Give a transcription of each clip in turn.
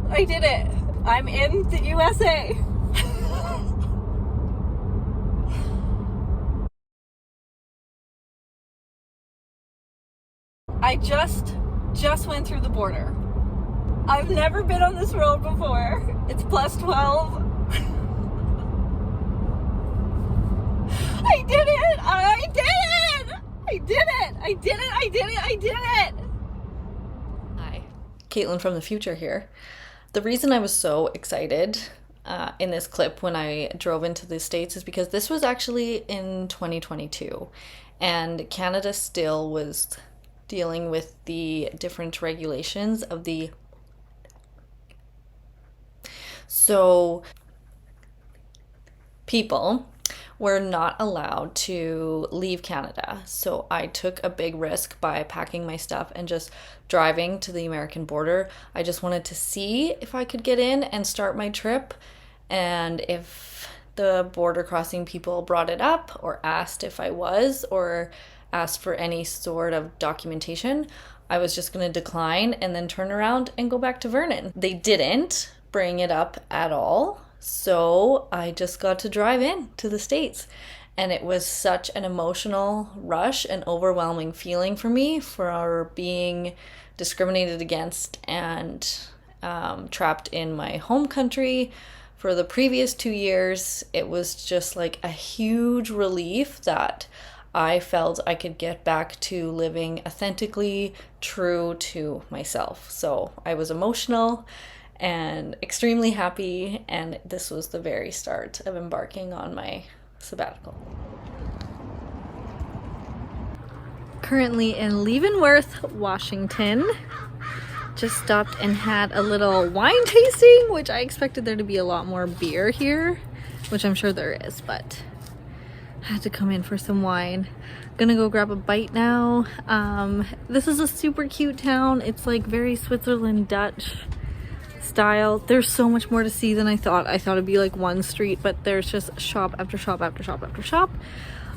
I did it. I'm in the USA. I just went through the border. I've never been on this road before. It's plus 12. I did it! I did it! I did it! I did it! I did it! I did it! Hi, Caitlin from the future here. The reason I was so excited in this clip when I drove into the States is because this was actually in 2022 and Canada still was dealing with the different regulations of the... So people were not allowed to leave Canada. So I took a big risk by packing my stuff and just driving to the American border. I just wanted to see if I could get in and start my trip. And if the border crossing people brought it up or asked if I was or asked for any sort of documentation, I was just going to decline and then turn around and go back to Vernon. They didn't bring it up at all. So I just got to drive in to the States, and it was such an emotional rush and overwhelming feeling for me for being discriminated against and trapped in my home country for the previous 2 years. It was just like a huge relief that I felt I could get back to living authentically true to myself. So I was emotional and extremely happy, and this was the very start of embarking on my sabbatical. Currently in Leavenworth, Washington. Just stopped and had a little wine tasting, which I expected there to be a lot more beer here, which I'm sure there is, but I had to come in for some wine. Gonna go grab a bite now. This is a super cute town. It's like very Switzerland Dutch style. There's so much more to see than I thought. I thought it'd be like one street, but there's just shop after shop after shop after shop.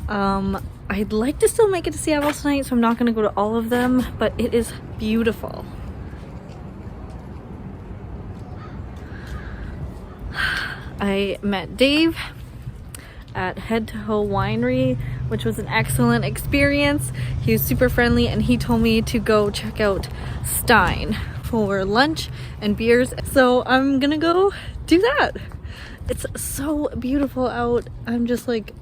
I'd like to still make it to Seattle tonight, so I'm not going to go to all of them, but it is beautiful. I met Dave at Head to Hoe Winery, which was an excellent experience. He was super friendly, and he told me to go check out Stein for lunch and beers, so I'm gonna go do that. It's so beautiful out. I'm just like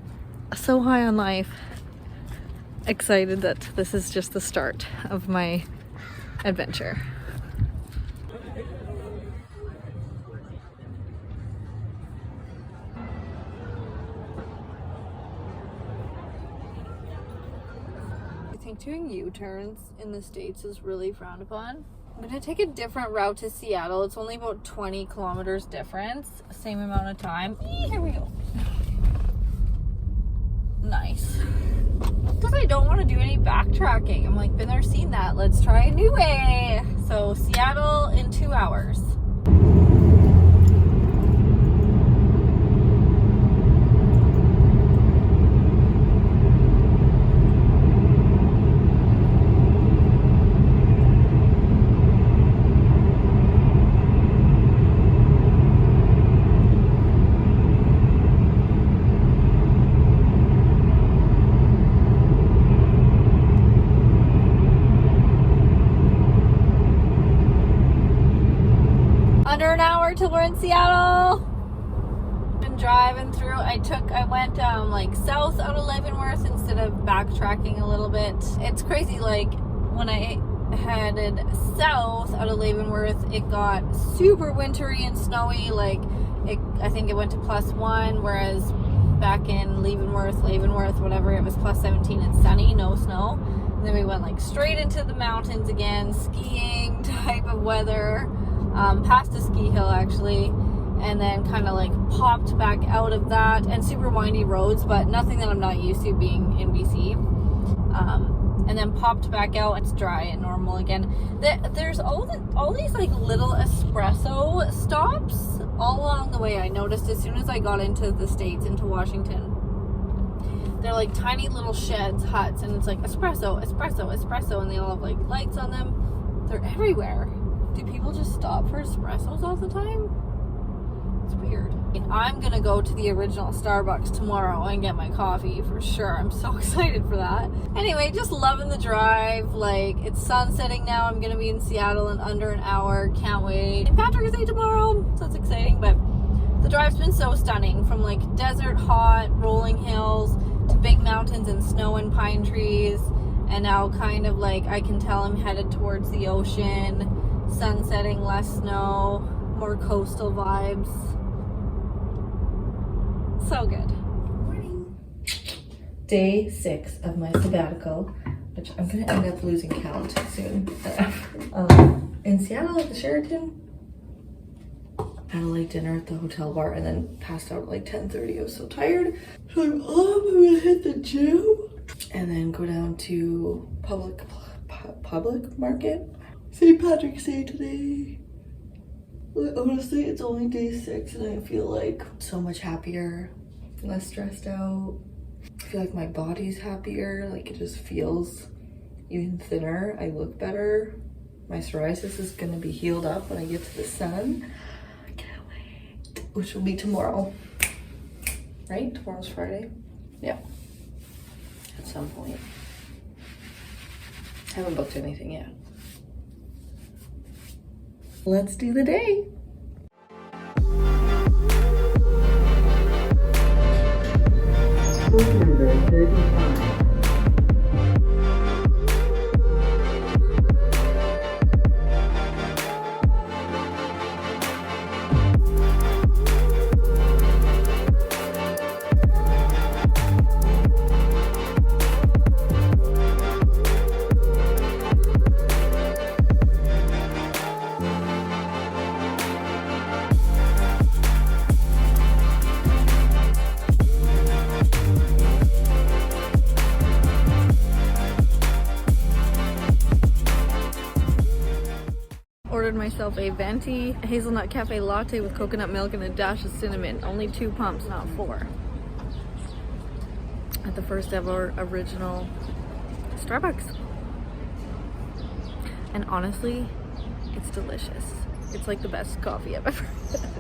so high on life, excited that this is just the start of my adventure. I think doing U-turns in the States is really frowned upon. I'm gonna take a different route to Seattle. It's only about 20 kilometers difference, same amount of time. Here we go. Nice. Because I don't want to do any backtracking. I'm like, been there, seen that. Let's try a new way. So Seattle in 2 hours. Under an hour till we're in Seattle. Been driving through. I went like south out of Leavenworth instead of backtracking a little bit. It's crazy, like when I headed south out of Leavenworth, it got super wintry and snowy. Like I think it went to +1, whereas back in Leavenworth, whatever, it was +17 and sunny, no snow. And then we went like straight into the mountains again, skiing type of weather. Past a ski hill actually, and then kind of like popped back out of that, and super windy roads, but nothing that I'm not used to being in BC. And then popped back out. It's dry and normal again. There's all these like little espresso stops all along the way. I noticed as soon as I got into the States, into Washington, they're like tiny little sheds, huts, and it's like espresso, espresso, espresso, and they all have like lights on them. They're everywhere. Do people just stop for espressos all the time? It's weird. I'm gonna go to the original Starbucks tomorrow and get my coffee for sure. I'm so excited for that. Anyway, just loving the drive. Like, it's sunsetting now. I'm gonna be in Seattle in under an hour. Can't wait. St. Patrick's Day tomorrow, so it's exciting. But the drive's been so stunning, from like desert, hot, rolling hills to big mountains and snow and pine trees. And now kind of like I can tell I'm headed towards the ocean. Sun setting, less snow, more coastal vibes. So good. Morning. Day 6 of my sabbatical, which I'm gonna end up losing count soon. In Seattle at the Sheraton, had a late dinner at the hotel bar and then passed out at like 10:30. I was so tired. So I'm gonna hit the gym and then go down to public market. St. Patrick's Day today. Honestly, it's only day 6 and I feel like so much happier, less stressed out. I feel like my body's happier, like it just feels even thinner. I look better. My psoriasis is gonna be healed up when I get to the sun. I can't wait. Which will be tomorrow. Right? Tomorrow's Friday? Yeah. At some point. Haven't booked anything yet. Let's do the day. Group number 35. Ordered myself a venti hazelnut cafe latte with coconut milk and a dash of cinnamon. Only 2 pumps, not 4. At the first ever original Starbucks. And honestly, it's delicious. It's like the best coffee I've ever had.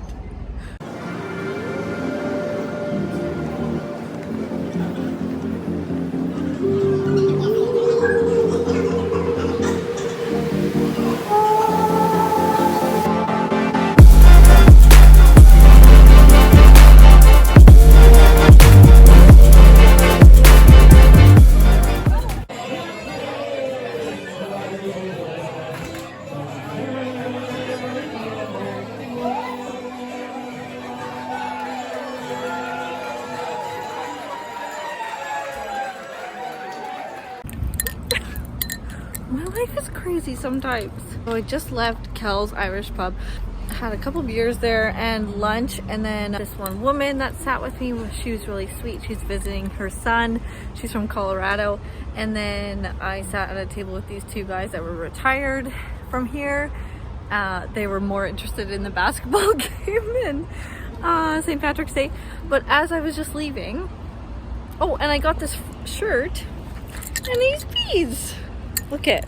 My life is crazy sometimes. So I just left Kel's Irish pub. I had a couple beers there and lunch, and then this one woman that sat with me, she was really sweet. She's visiting her son. She's from Colorado. And then I sat at a table with these 2 guys that were retired from here. They were more interested in the basketball game than St. Patrick's Day. But as I was just leaving, oh, and I got this shirt and these beads. Look it.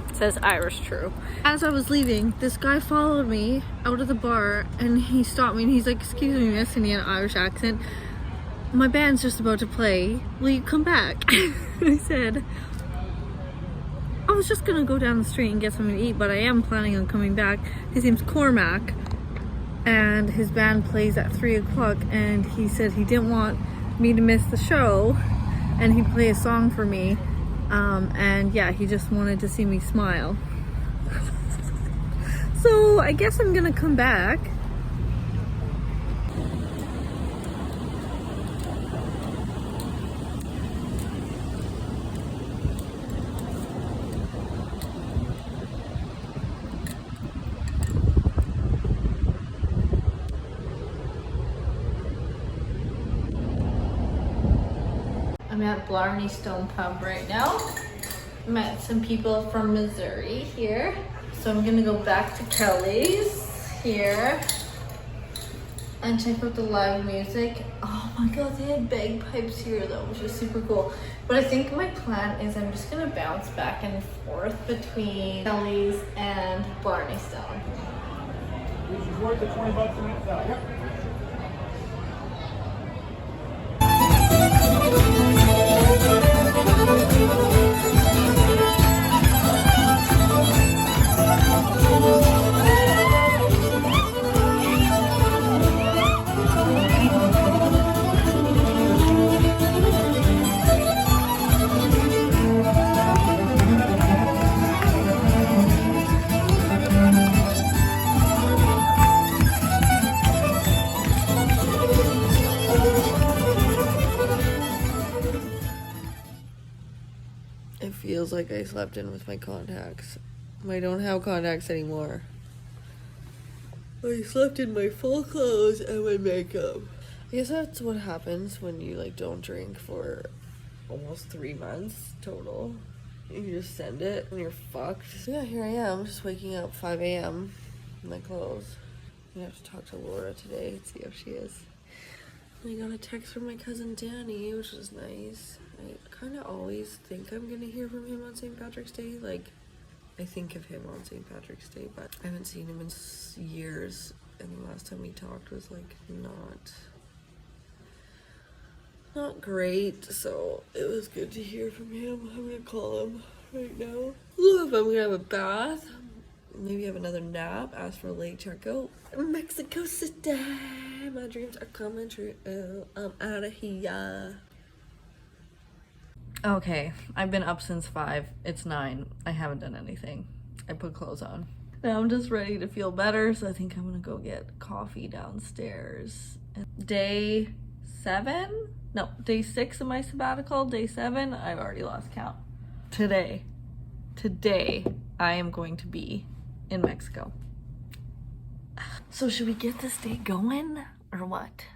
It says Irish True. As I was leaving, this guy followed me out of the bar and he stopped me and he's like, "Excuse me, miss," and he had an Irish accent. "My band's just about to play. Will you come back?" I said, "I was just gonna go down the street and get something to eat, but I am planning on coming back." His name's Cormac and his band plays at 3 o'clock, and he said he didn't want me to miss the show and he'd play a song for me, and yeah, he just wanted to see me smile. So I guess I'm gonna come back. I'm at Blarney Stone Pub right now. Met some people from Missouri here. So I'm gonna go back to Kelly's here and check out the live music. Oh Oh my god, they had bagpipes here though, which is super cool. But I think my plan is I'm just gonna bounce back and forth between Kelly's and Blarney Stone. Which is worth the $20 a minute though. Yep. It feels like I slept in with my contacts. I don't have contacts anymore. I slept in my full clothes and my makeup. I guess that's what happens when you like don't drink for almost 3 months total. You just send it and you're fucked. So yeah, here I am, just waking up 5 a.m. in my clothes. I have to talk to Laura today and see how she is. I got a text from my cousin Danny, which is nice. I kind of always think I'm gonna hear from him on St. Patrick's Day. Like, I think of him on St. Patrick's Day, but I haven't seen him in years. And the last time we talked was like not great. So it was good to hear from him. I'm gonna call him right now. Ooh, I'm gonna have a bath. Maybe have another nap. Ask for a late checkout. Mexico City. My dreams are coming true. I'm out of here. Okay, I've been up since 5. It's 9. I haven't done anything. I put clothes on. Now I'm just ready to feel better, so I think I'm gonna go get coffee downstairs. Day 7? No, day 6 of my sabbatical. Day 7, I've already lost count. Today, I am going to be in Mexico. So should we get this day going, or what?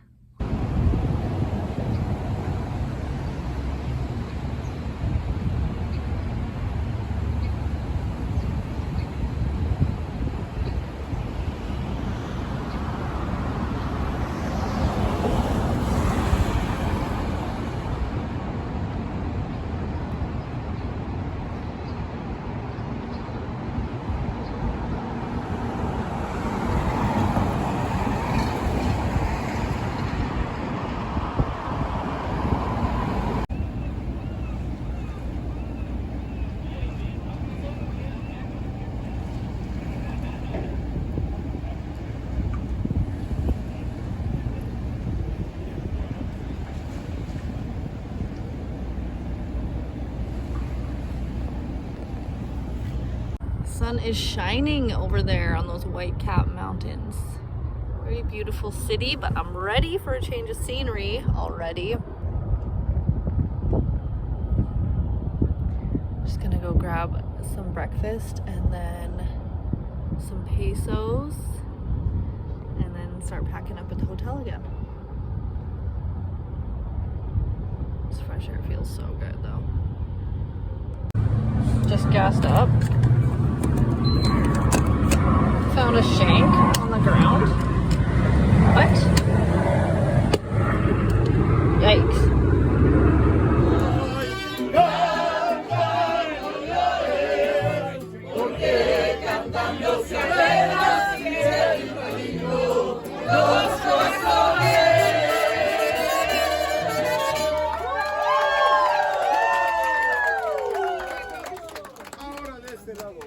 Sun is shining over there on those white cap mountains. Very beautiful city, but I'm ready for a change of scenery already. Just gonna go grab some breakfast and then some pesos and then start packing up at the hotel again. This fresh air feels so good though. Just gassed up. Found a shank on the ground. What? Yikes.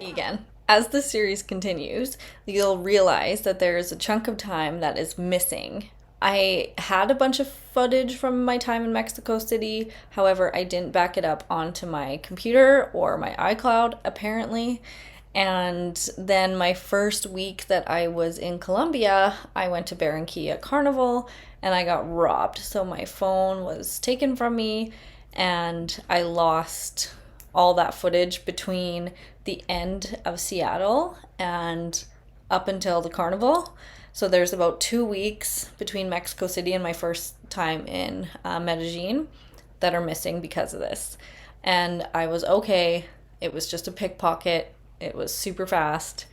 Again. As the series continues, you'll realize that there is a chunk of time that is missing. I had a bunch of footage from my time in Mexico City, however, I didn't back it up onto my computer or my iCloud, apparently. And then my first week that I was in Colombia, I went to Barranquilla Carnival and I got robbed. So my phone was taken from me and I lost all that footage between the end of Seattle and up until the carnival. So there's about 2 weeks between Mexico City and my first time in Medellin that are missing because of this. And I was okay. It was just a pickpocket. It was super fast.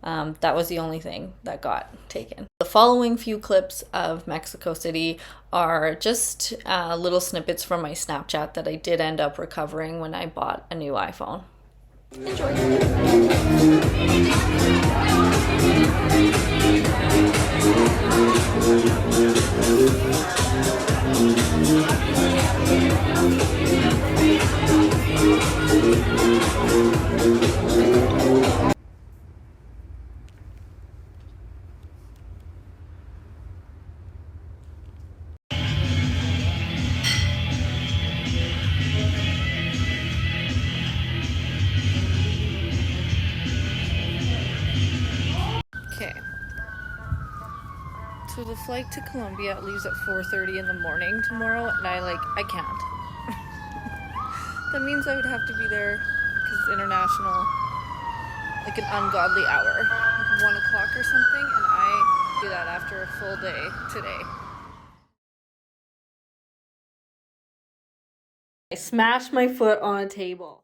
That was the only thing that got taken. The following few clips of Mexico City are just little snippets from my Snapchat that I did end up recovering when I bought a new iPhone. Enjoy. Okay. So the flight to Colombia leaves at 4:30 in the morning tomorrow, and I can't. That means I would have to be there because it's international, like an ungodly hour, like 1 o'clock or something, and I do that after a full day today. I smashed my foot on a table.